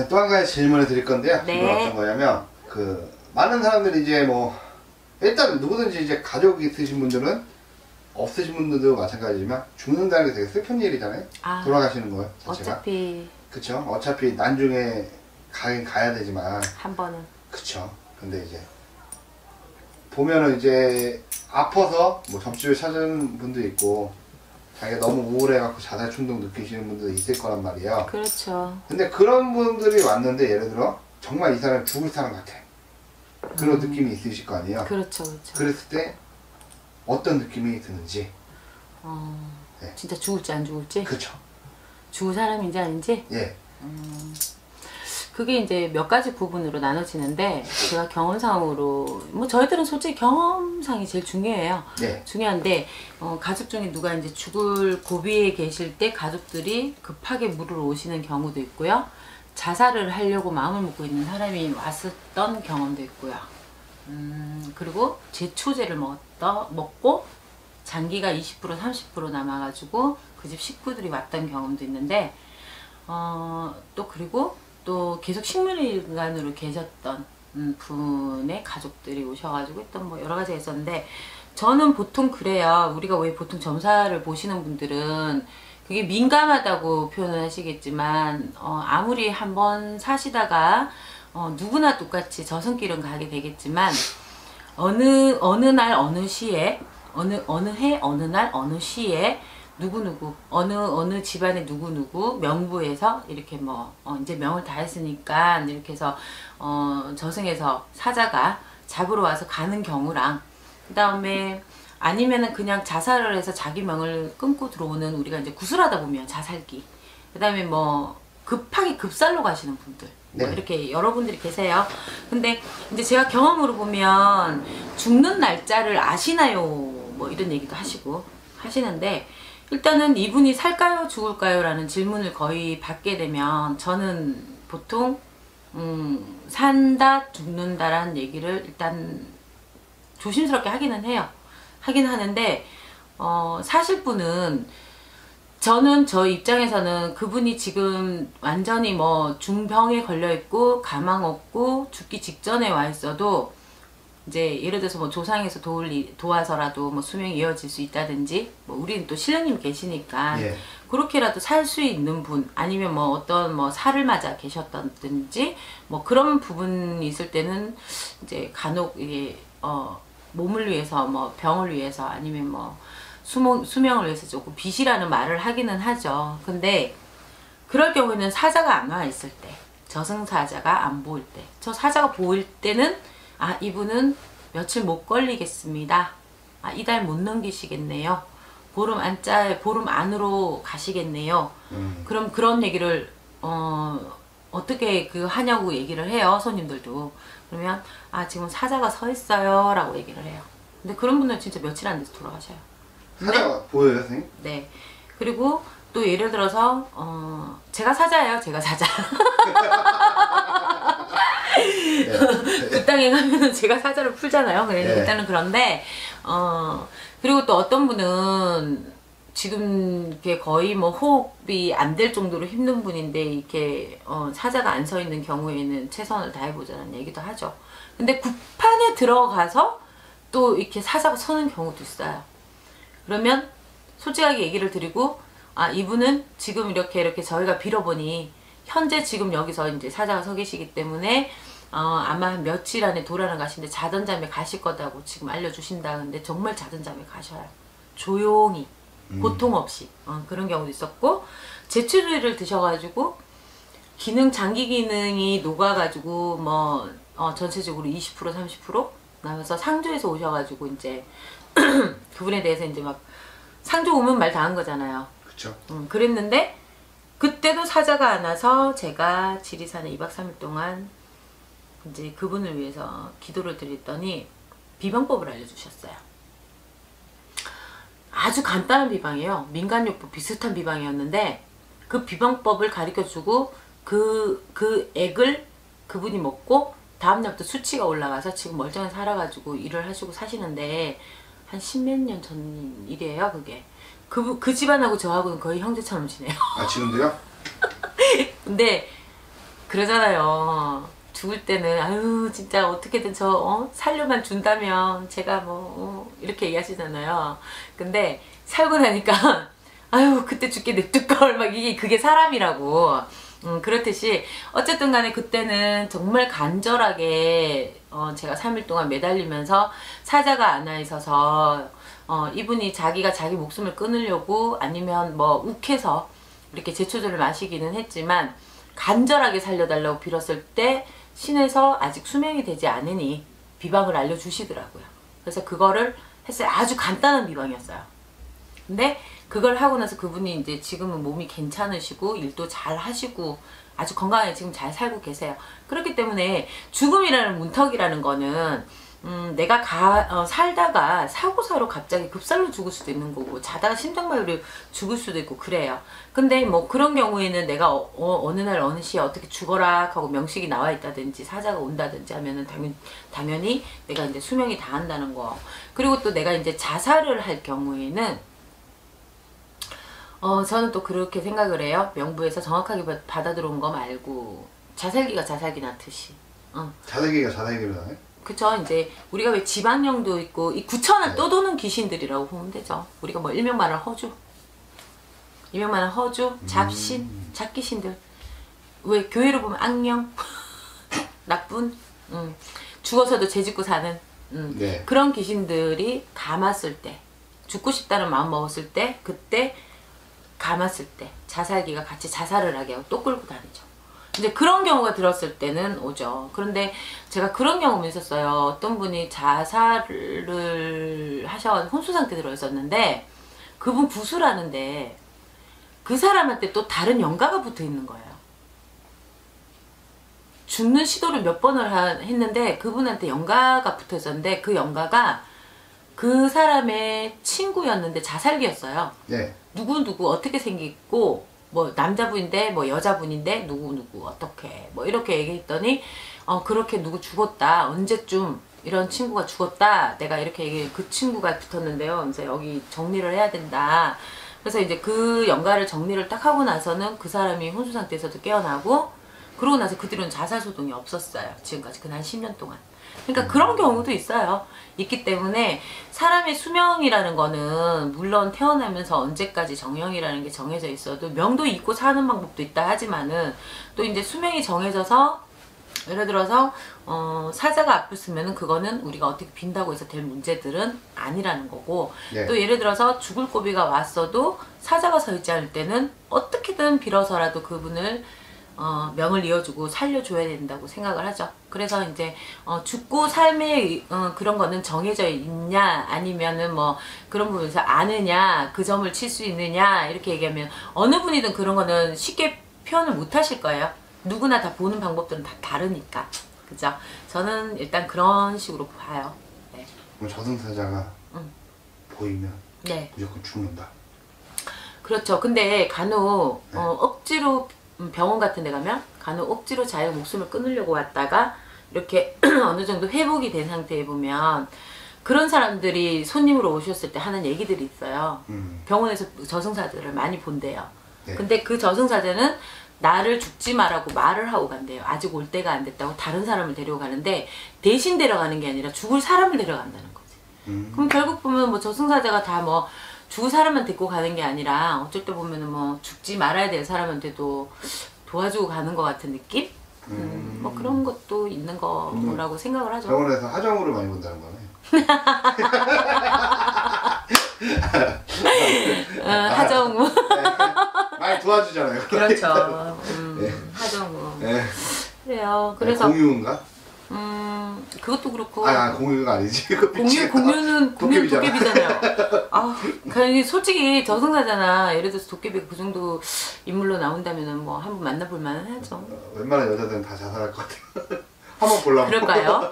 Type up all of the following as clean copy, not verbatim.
또 한 가지 질문을 드릴 건데요. 네. 이건 어떤 거냐면 많은 사람들이 이제 뭐 일단 누구든지 이제 가족이 있으신 분들은 없으신 분들도 마찬가지지만 죽는다는 게 되게 슬픈 일이잖아요. 돌아가시는 거 자체가. 어차피 그쵸. 어차피 나중에 가긴 가야 되지만 한 번은. 그쵸. 근데 이제 보면은 이제 아파서 뭐 접시를 찾은 분도 있고 자기가 너무 우울해갖고 자살 충동 느끼시는 분들도 있을 거란 말이에요. 그렇죠. 근데 그런 분들이 왔는데 예를 들어 정말 이 사람이 죽을 사람 같아. 그런 느낌이 있으실 거 아니에요. 그렇죠, 그렇죠. 그랬을 때 어떤 느낌이 드는지. 네. 진짜 죽을지 안 죽을지? 그렇죠. 죽을 사람인지 아닌지? 예. 그게 이제 몇 가지 부분으로 나눠지는데 제가 경험상으로 뭐 저희들은 솔직히 경험상이 제일 중요해요. 네. 중요한데 가족 중에 누가 이제 죽을 고비에 계실 때 가족들이 급하게 물으러 오시는 경우도 있고요. 자살을 하려고 마음을 먹고 있는 사람이 왔었던 경험도 있고요. 그리고 제초제를 먹고 장기가 20% 30% 남아가지고 그 집 식구들이 왔던 경험도 있는데 또 그리고 또 계속 식물인간으로 계셨던 분의 가족들이 오셔가지고 했던 뭐 여러 가지가 있었는데 저는 보통 그래요. 우리가 왜 보통 점사를 보시는 분들은 그게 민감하다고 표현을 하시겠지만 아무리 한번 사시다가 누구나 똑같이 저승길은 가게 되겠지만 어느 날 어느 시에 어느 해 어느 날 어느 시에 누구누구 어느 집안의 누구누구 명부에서 이렇게 뭐 이제 명을 다 했으니까 이렇게 해서 저승에서 사자가 잡으러 와서 가는 경우랑 그 다음에 아니면은 그냥 자살을 해서 자기 명을 끊고 들어오는 우리가 이제 구슬하다 보면 자살기 그 다음에 뭐 급하게 급살로 가시는 분들 네. 뭐 이렇게 여러분들이 계세요. 근데 이제 제가 경험으로 보면 죽는 날짜를 아시나요? 뭐 이런 얘기도 하시는데 일단은 이분이 살까요 죽을까요 라는 질문을 거의 받게 되면 저는 보통 산다 죽는다 라는 얘기를 일단 조심스럽게 하기는 해요. 하긴 하는데 사실 분은 저는 저 입장에서는 그분이 지금 완전히 뭐 중병에 걸려 있고 가망 없고 죽기 직전에 와 있어도 이제 예를 들어서 뭐 조상에서 도와서라도 뭐 수명이 이어질 수 있다든지 뭐 우리는 또 신령님 계시니까 예. 그렇게라도 살 수 있는 분 아니면 뭐 어떤 뭐 살을 맞아 계셨다든지 뭐 그런 부분이 있을 때는 이제 간혹 이게 몸을 위해서 뭐 병을 위해서 아니면 뭐 수명을 위해서 조금 빚이라는 말을 하기는 하죠. 근데 그럴 경우에는 사자가 안 와 있을 때 저승사자가 안 보일 때 저 사자가 보일 때는 아 이분은 며칠 못 걸리겠습니다. 아 이달 못 넘기시겠네요. 보름 안으로 가시겠네요. 그럼 그런 얘기를 어떻게 하냐고 얘기를 해요. 손님들도. 그러면 아 지금 사자가 서 있어요 라고 얘기를 해요. 근데 그런 분들은 진짜 며칠 안 돼서 돌아가셔요. 사자가 보여요 선생님? 네. 그리고 또 예를 들어서 제가 사자예요. 제가 사자. 네. 그 땅에 가면은 제가 사자를 풀잖아요. 그래서 네. 일단은 그런데 그리고 또 어떤 분은 지금 이렇게 거의 뭐 호흡이 안 될 정도로 힘든 분인데 이렇게 사자가 안 서 있는 경우에는 최선을 다해보자는 얘기도 하죠. 근데 굿판에 들어가서 또 이렇게 사자가 서는 경우도 있어요. 그러면 솔직하게 얘기를 드리고 아 이분은 지금 이렇게 저희가 빌어보니 현재 지금 여기서 이제 사자가 서 계시기 때문에 아마 며칠 안에 도라는 가시는데 자던 잠에 가실 거다고 지금 알려주신다. 근데 정말 자던 잠에 가셔요. 조용히 고통 없이 그런 경우도 있었고 제추류를 드셔가지고 장기 기능이 녹아가지고 뭐 전체적으로 20% 30% 나면서 상주에서 오셔가지고 이제 그분에 대해서 이제 막 상조 오면 말 다 한 거잖아요. 그쵸. 그랬는데 그때도 사자가 안 와서 제가 지리산에 2박 3일 동안 이제 그분을 위해서 기도를 드렸더니 비방법을 알려주셨어요. 아주 간단한 비방이에요. 민간요법 비슷한 비방이었는데 그 비방법을 가르쳐주고 그 액을 그분이 먹고 다음날부터 수치가 올라가서 지금 멀쩡히 살아가지고 일을 하시고 사시는데 한 10몇 년 전 일이에요. 그게 그 집안하고 저하고는 거의 형제처럼 지내요. 아 지금도요? 근데 그러잖아요. 죽을 때는 아유 진짜 어떻게든 저 살려만 준다면 제가 뭐 이렇게 얘기하시잖아요. 근데 살고 나니까 아유 그때 죽게 냅둘걸 막 그게 사람이라고. 그렇듯이 어쨌든 간에 그때는 정말 간절하게 제가 3일 동안 매달리면서 사자가 안 와 있어서 이분이 자기가 자기 목숨을 끊으려고 아니면 뭐 욱해서 이렇게 제초제를 마시기는 했지만 간절하게 살려달라고 빌었을 때 신에서 아직 수명이 되지 않으니 비방을 알려주시더라고요. 그래서 그거를 했어요. 아주 간단한 비방이었어요. 근데 그걸 하고 나서 그분이 이제 지금은 몸이 괜찮으시고 일도 잘 하시고 아주 건강하게 지금 잘 살고 계세요. 그렇기 때문에 죽음이라는 문턱이라는 거는 내가 살다가 사고사로 갑자기 급살로 죽을 수도 있는 거고 자다가 심장마비로 죽을 수도 있고 그래요. 근데 뭐 그런 경우에는 내가 어느 날 어느 시에 어떻게 죽어라 하고 명식이 나와 있다든지 사자가 온다든지 하면은 당연히 내가 이제 수명이 다한다는 거. 그리고 또 내가 이제 자살을 할 경우에는 저는 또 그렇게 생각을 해요. 명부에서 정확하게 받아 들어온 거 말고 자살기가 자살기 낳듯이. 자살기가 자살기를 나네? 그쵸. 이제 우리가 왜 지방령도 있고 이 구천을 떠도는 귀신들이라고 보면 되죠. 우리가 뭐 일명만한 허주, 일명만한 허주, 잡신, 잡귀신들. 왜 교회로 보면 악령, 나쁜, 죽어서도 죄짓고 사는 네. 그런 귀신들이 감았을 때, 죽고 싶다는 마음 먹었을 때, 그때 감았을 때 자살기가 같이 자살을 하게 하고 또 끌고 다니죠. 이제 그런 경우가 들었을 때는 오죠. 그런데 제가 그런 경험이 있었어요. 어떤 분이 자살을 하셔가지고 혼수 상태 들어있었는데 그분 구술하는데 그 사람한테 또 다른 영가가 붙어 있는 거예요. 죽는 시도를 몇 번을 했는데 그분한테 영가가 붙어 있었는데 그 영가가 그 사람의 친구였는데 자살기였어요. 네. 누구 어떻게 생겼고 뭐 남자분인데 뭐 여자분인데 누구 어떻게 뭐 이렇게 얘기했더니 그렇게 누구 죽었다 언제쯤 이런 친구가 죽었다 내가 이렇게 얘기해 그 친구가 붙었는데요. 그래서 여기 정리를 해야 된다. 그래서 이제 그 영가를 정리를 딱 하고 나서는 그 사람이 혼수 상태에서도 깨어나고 그러고 나서 그 뒤로는 자살 소동이 없었어요. 지금까지 한 10년 동안. 그러니까 그런 경우도 있어요. 있기 때문에 사람의 수명이라는 거는 물론 태어나면서 언제까지 정형이라는 게 정해져 있어도 명도 있고 사는 방법도 있다 하지만은 또 이제 수명이 정해져서 예를 들어서 사자가 아팠으면은 그거는 우리가 어떻게 빈다고 해서 될 문제들은 아니라는 거고 네. 또 예를 들어서 죽을 고비가 왔어도 사자가 서 있지 않을 때는 어떻게든 빌어서라도 그분을 명을 이어주고 살려줘야 된다고 생각을 하죠. 그래서 이제 죽고 삶의 그런 거는 정해져 있냐 아니면은 뭐 그런 부분에서 아느냐 그 점을 칠 수 있느냐 이렇게 얘기하면 어느 분이든 그런 거는 쉽게 표현을 못 하실 거예요. 누구나 다 보는 방법들은 다 다르니까. 그죠? 저는 일단 그런 식으로 봐요. 네. 그럼 저승사자가 보이면 네. 무조건 죽는다. 그렇죠. 근데 간혹 네. 억지로 병원 같은 데 가면 간혹 억지로 자기 목숨을 끊으려고 왔다가 이렇게 어느 정도 회복이 된 상태에 보면 그런 사람들이 손님으로 오셨을 때 하는 얘기들이 있어요. 병원에서 저승사자를 많이 본대요. 네. 근데 그 저승사자는 나를 죽지 마라고 말을 하고 간대요. 아직 올 때가 안 됐다고 다른 사람을 데려가는데 대신 데려가는 게 아니라 죽을 사람을 데려간다는 거지. 그럼 결국 보면 뭐 저승사자가 다 뭐 죽을 사람만 데리고 가는 게 아니라 어쩔 때 보면은 뭐 죽지 말아야 될 사람한테도 도와주고 가는 것 같은 느낌? 뭐 그런 것도 있는 거라고 생각을 하죠. 병원에서 하정우를 많이 본다는 거네. 하정우. 네. 많이 도와주잖아요. 그렇죠. 네. 하정우. 네. 그래요. 그래서 공유인가? 그것도 그렇고. 공유가 아니지. 공유는 도깨비잖아요. 그냥 솔직히 저승사잖아. 예를 들어서 도깨비가 그 정도 인물로 나온다면은 뭐 한번 만나볼 만은 하죠. 웬만한 여자들은 다 자살할 것 같아. 한번 보려고. 그럴까요?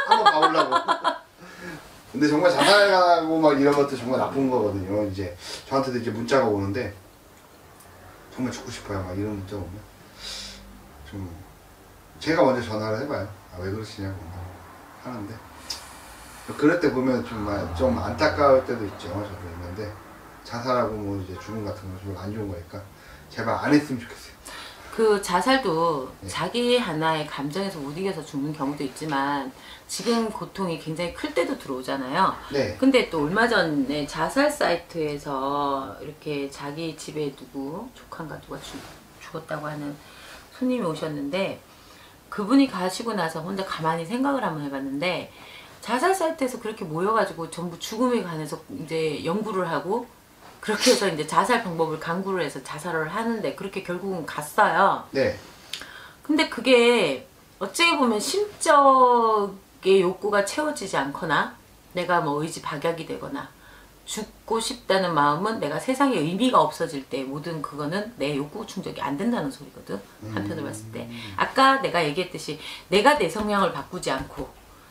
한번 봐보려고. 근데 정말 자살하고 막 이런 것도 정말 나쁜 거거든요. 이제 저한테도 이제 문자가 오는데 정말 죽고 싶어요. 막 이런 문자 오면 좀 제가 먼저 전화를 해봐요. 왜 그러시냐고 하는데 그럴 때 보면 좀 안타까울 때도 있죠. 저도 있는데 자살하고 뭐 이제 죽음 같은 건 좀 안 좋은 거니까 제발 안 했으면 좋겠어요. 그 자살도 자기 하나의 감정에서 못 이겨서 죽는 경우도 있지만 지금 고통이 굉장히 클 때도 들어오잖아요. 네. 근데 또 얼마 전에 자살 사이트에서 이렇게 자기 집에 조카인가 누가 죽었다고 하는 손님이 오셨는데 그분이 가시고 나서 혼자 가만히 생각을 한번 해봤는데 자살 사이트에서 그렇게 모여가지고 전부 죽음에 관해서 이제 연구를 하고 그렇게 해서 이제 자살 방법을 강구를 해서 자살을 하는데 그렇게 결국은 갔어요. 네. 근데 그게 어찌 보면 심적의 욕구가 채워지지 않거나 내가 뭐 의지 박약이 되거나 죽고 싶다는 마음은 내가 세상에 의미가 없어질 때 모든 그거는 내 욕구 충족이 안 된다는 소리거든. 한편으로 봤을 때 아까 내가 얘기했듯이 내가 내 성향을 바꾸지 않고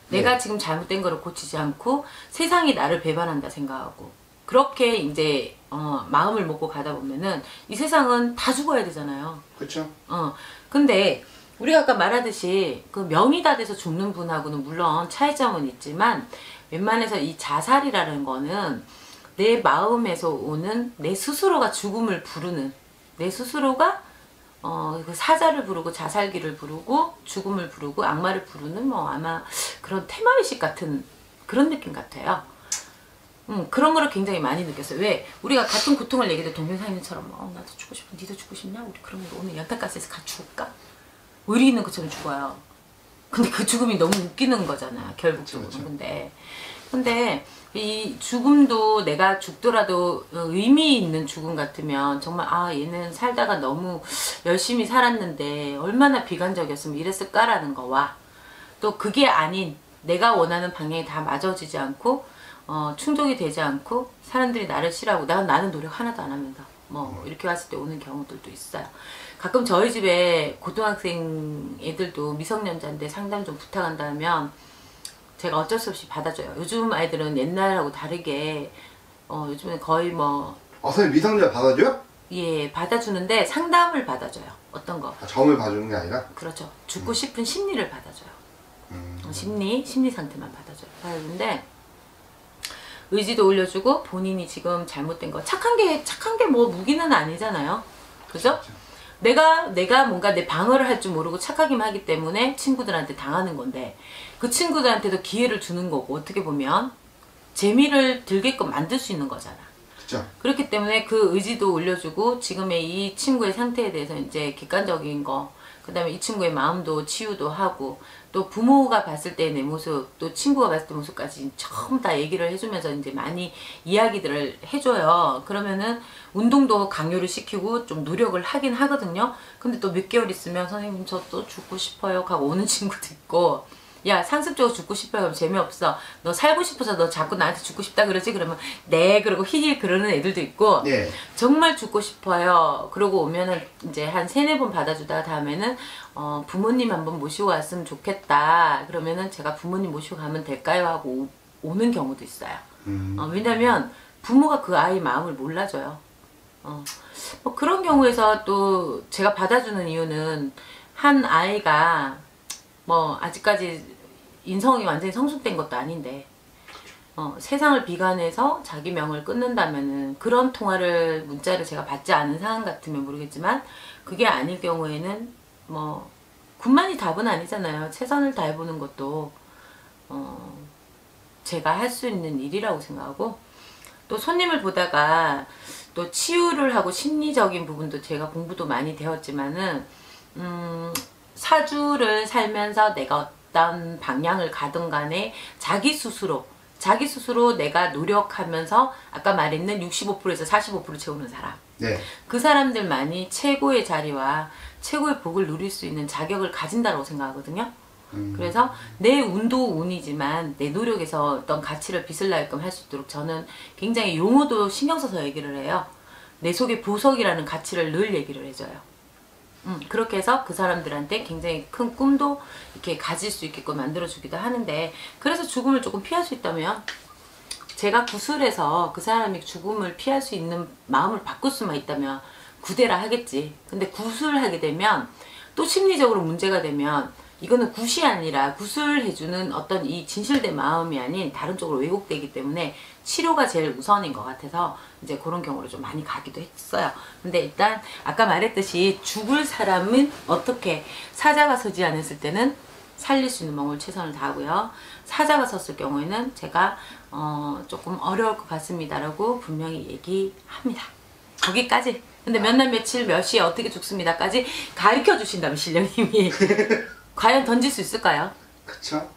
내가 지금 잘못된 거를 고치지 않고 세상이 나를 배반한다 생각하고 그렇게 이제 마음을 먹고 가다 보면은 이 세상은 다 죽어야 되잖아요. 그렇죠. 근데 우리가 아까 말하듯이 그 명이 다 돼서 죽는 분하고는 물론 차이점은 있지만 웬만해서 이 자살이라는 거는 내 마음에서 오는 내 스스로가 죽음을 부르는 내 스스로가 그 사자를 부르고 자살기를 부르고 죽음을 부르고 악마를 부르는 뭐 아마 그런 테마의식 같은 그런 느낌 같아요. 그런 거를 굉장히 많이 느꼈어요. 왜? 우리가 같은 고통을 얘기해도 동병상련처럼 나도 죽고 싶어. 니도 죽고 싶냐? 우리 그러면 오늘 연탄가스에서 같이 죽을까? 의리 있는 것처럼 죽어요. 근데 그 죽음이 너무 웃기는 거잖아. 결국적으로. 그렇죠. 근데 이 죽음도 내가 죽더라도 의미 있는 죽음 같으면 정말 얘는 살다가 너무 열심히 살았는데 얼마나 비관적이었으면 이랬을까라는 거와 또 그게 아닌 내가 원하는 방향이 다 맞아지지 않고 충족이 되지 않고 사람들이 나를 싫어하고 나는 노력 하나도 안 합니다. 뭐 이렇게 왔을 때 오는 경우들도 있어요. 가끔 저희 집에 고등학생 애들도 미성년자인데 상담 좀 부탁한다면 제가 어쩔 수 없이 받아줘요. 요즘 아이들은 옛날하고 다르게 요즘에 거의 뭐 선생님 미성년자 받아줘요? 예, 받아주는데 상담을 받아줘요. 어떤 거? 점을 봐주는 게 아니라? 그렇죠. 죽고 싶은 심리를 받아줘요. 심리 상태만 받아주는데 의지도 올려주고 본인이 지금 잘못된 거 착한 게 뭐 무기는 아니잖아요. 그죠? 내가 뭔가 내 방어를 할 줄 모르고 착하기만 하기 때문에 친구들한테 당하는 건데 그 친구들한테도 기회를 주는 거고 어떻게 보면 재미를 들게끔 만들 수 있는 거잖아. 그쵸. 그렇기 때문에 그 의지도 올려주고 지금의 이 친구의 상태에 대해서 이제 객관적인 거 그 다음에 이 친구의 마음도 치유도 하고 또 부모가 봤을 때 내 모습 또 친구가 봤을 때 모습까지 전부 다 얘기를 해주면서 이제 많이 이야기들을 해줘요. 그러면은 운동도 강요를 시키고 좀 노력을 하긴 하거든요. 근데 또 몇 개월 있으면 선생님 저 또 죽고 싶어요 하고 오는 친구도 있고 야 상습적으로 죽고 싶어요 그러면 재미없어 너 살고 싶어서 너 자꾸 나한테 죽고 싶다 그러지 그러면 네 그러고 히히 그러는 애들도 있고 예. 정말 죽고 싶어요 그러고 오면은 이제 한 3-4번 받아주다 다음에는 부모님 한번 모시고 왔으면 좋겠다 그러면은 제가 부모님 모시고 가면 될까요 하고 오는 경우도 있어요. 왜냐면 부모가 그 아이 마음을 몰라줘요. 뭐 그런 경우에서 또 제가 받아주는 이유는 한 아이가 뭐 아직까지 인성이 완전히 성숙된 것도 아닌데 세상을 비관해서 자기 명을 끊는다면은 그런 통화를 문자를 제가 받지 않은 상황 같으면 모르겠지만 그게 아닐 경우에는 뭐 군만이 답은 아니잖아요. 최선을 다해보는 것도 제가 할 수 있는 일이라고 생각하고 또 손님을 보다가 또 치유를 하고 심리적인 부분도 제가 공부도 많이 되었지만은 사주를 살면서 내가 어떤 방향을 가든 간에 자기 스스로 내가 노력하면서 아까 말했는 65%에서 45% 채우는 사람 네. 그 사람들만이 최고의 자리와 최고의 복을 누릴 수 있는 자격을 가진다고 생각하거든요. 그래서 내 운도 운이지만 내 노력에서 어떤 가치를 빚을 나게끔 할 수 있도록 저는 굉장히 용어도 신경 써서 얘기를 해요. 내 속에 보석이라는 가치를 늘 얘기를 해줘요. 그렇게 해서 그 사람들한테 굉장히 큰 꿈도 이렇게 가질 수 있게끔 만들어주기도 하는데, 그래서 죽음을 조금 피할 수 있다면 제가 구술해서 그 사람이 죽음을 피할 수 있는 마음을 바꿀 수만 있다면 구대라 하겠지. 근데 구술하게 되면 또 심리적으로 문제가 되면 이거는 굿이 아니라 구술해주는 어떤 이 진실된 마음이 아닌 다른 쪽으로 왜곡되기 때문에 치료가 제일 우선인 것 같아서 이제 그런 경우를 좀 많이 가기도 했어요. 근데 일단 아까 말했듯이 죽을 사람은 어떻게, 사자가 서지 않았을 때는 살릴 수 있는 방법을 최선을 다하고요. 사자가 섰을 경우에는 제가 조금 어려울 것 같습니다 라고 분명히 얘기합니다. 거기까지. 근데 몇 날 며칠 몇 시에 어떻게 죽습니다까지 가르쳐 주신다면 신령님이 과연 던질 수 있을까요? 그쵸?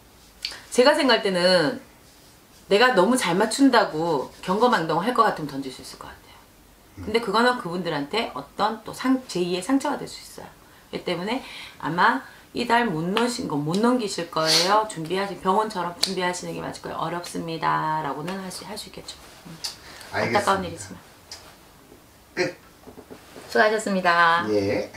제가 생각할 때는 내가 너무 잘 맞춘다고 경거망동을 할 것 같으면 던질 수 있을 것 같아요. 근데 그거는 그분들한테 어떤 또 제2의 상처가 될 수 있어요. 그렇기 때문에 아마 이달 못 넘기실 거예요. 병원처럼 준비하시는 게 맞을 거예요. 어렵습니다 라고는 할 수 있겠죠. 안타까운 일 있으면. 끝. 수고하셨습니다. 예.